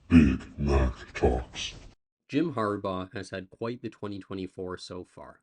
Big Mac Talks. Jim Harbaugh has had quite the 2024 so far.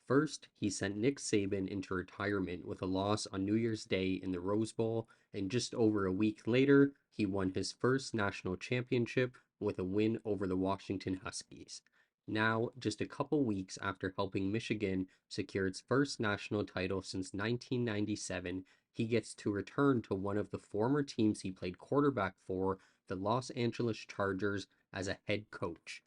First, he sent Nick Saban into retirement with a loss on New Year's Day in the Rose Bowl, and just over a week later, he won his first national championship with a win over the Washington Huskies. Now, just a couple weeks after helping Michigan secure its first national title since 1997, he gets to return to one of the former teams he played quarterback for, the Los Angeles Chargers, as a head coach.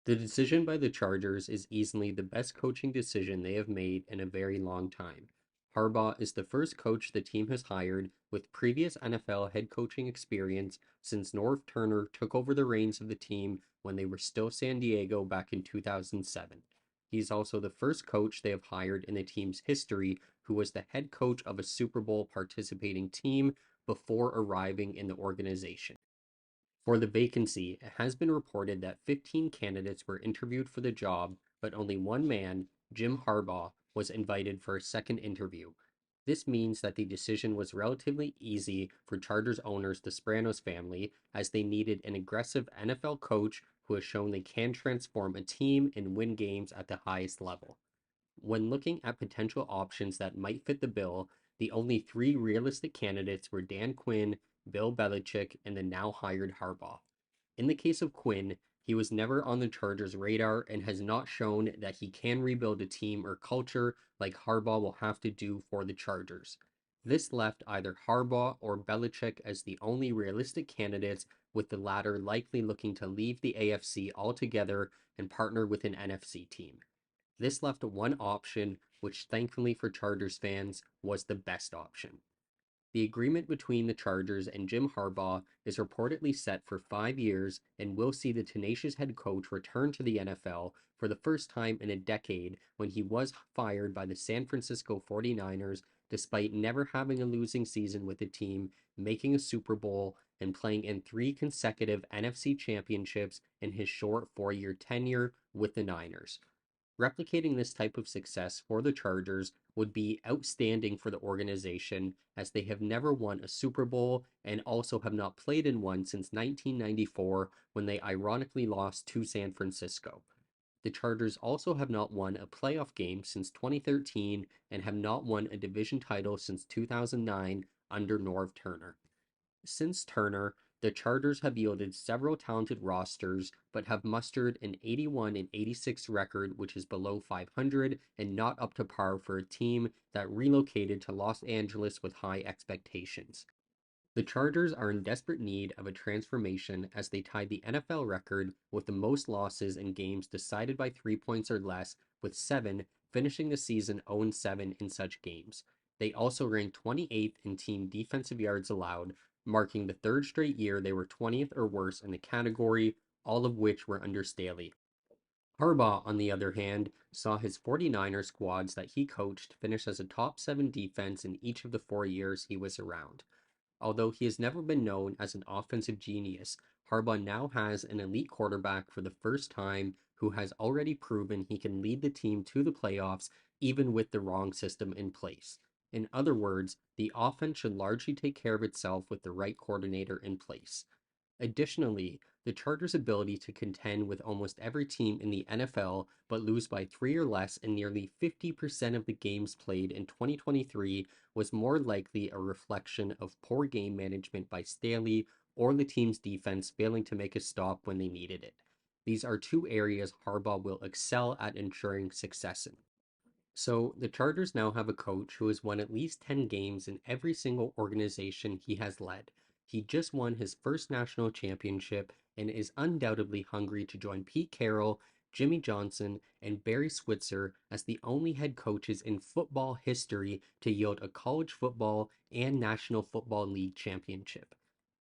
The decision by the Chargers is easily the best coaching decision they have made in a very long time. Harbaugh is the first coach the team has hired with previous NFL head coaching experience since Norv Turner took over the reins of the team when they were still San Diego back in 2007. He's also the first coach they have hired in the team's history who was the head coach of a Super Bowl participating team before arriving in the organization. For the vacancy, it has been reported that 15 candidates were interviewed for the job, but only one man, Jim Harbaugh, was invited for a second interview. This means that the decision was relatively easy for Chargers owners the Sopranos family, as they needed an aggressive NFL coach who has shown they can transform a team and win games at the highest level. When looking at potential options that might fit the bill, the only three realistic candidates were Dan Quinn, Bill Belichick, and the now hired Harbaugh. In the case of Quinn, he was never on the Chargers' radar and has not shown that he can rebuild a team or culture like Harbaugh will have to do for the Chargers. This left either Harbaugh or Belichick as the only realistic candidates, with the latter likely looking to leave the AFC altogether and partner with an NFC team. This left one option, which thankfully for Chargers fans was the best option. The agreement between the Chargers and Jim Harbaugh is reportedly set for 5 years and will see the tenacious head coach return to the NFL for the first time in a decade when he was fired by the San Francisco 49ers despite never having a losing season with the team, making a Super Bowl, and playing in three consecutive NFC championships in his short 4 year tenure with the Niners. Replicating this type of success for the Chargers would be outstanding for the organization, as they have never won a Super Bowl and also have not played in one since 1994 when they ironically lost to San Francisco. The Chargers also have not won a playoff game since 2013 and have not won a division title since 2009 under Norv Turner. Since Turner, the Chargers have yielded several talented rosters, but have mustered an 81 and 86 record, which is below 500 and not up to par for a team that relocated to Los Angeles with high expectations. The Chargers are in desperate need of a transformation as they tied the NFL record with the most losses in games decided by 3 points or less, with seven, finishing the season 0-7 in such games. They also ranked 28th in team defensive yards allowed, marking the third straight year they were 20th or worse in the category, all of which were under Staley. Harbaugh, on the other hand, saw his 49er squads that he coached finish as a top 7 defense in each of the 4 years he was around. Although he has never been known as an offensive genius, Harbaugh now has an elite quarterback for the first time who has already proven he can lead the team to the playoffs even with the wrong system in place. In other words, the offense should largely take care of itself with the right coordinator in place. Additionally, the Chargers' ability to contend with almost every team in the NFL but lose by three or less in nearly 50% of the games played in 2023 was more likely a reflection of poor game management by Staley or the team's defense failing to make a stop when they needed it. These are two areas Harbaugh will excel at ensuring success in. So, the Chargers now have a coach who has won at least 10 games in every single organization he has led. He just won his first national championship and is undoubtedly hungry to join Pete Carroll, Jimmy Johnson, and Barry Switzer as the only head coaches in football history to yield a college football and National Football League championship.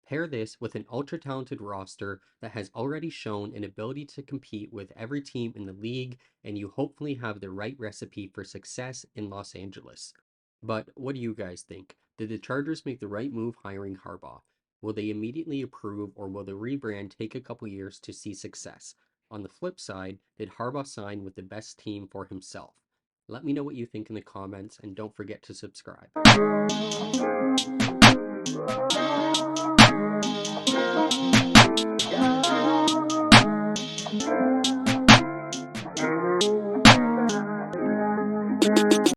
Pair this with an ultra talented roster that has already shown an ability to compete with every team in the league, and you hopefully have the right recipe for success in Los Angeles. But what do you guys think? Did the Chargers make the right move hiring Harbaugh? Will they immediately approve, or will the rebrand take a couple years to see success? On the flip side, did Harbaugh sign with the best team for himself? Let me know what you think in the comments, and don't forget to subscribe.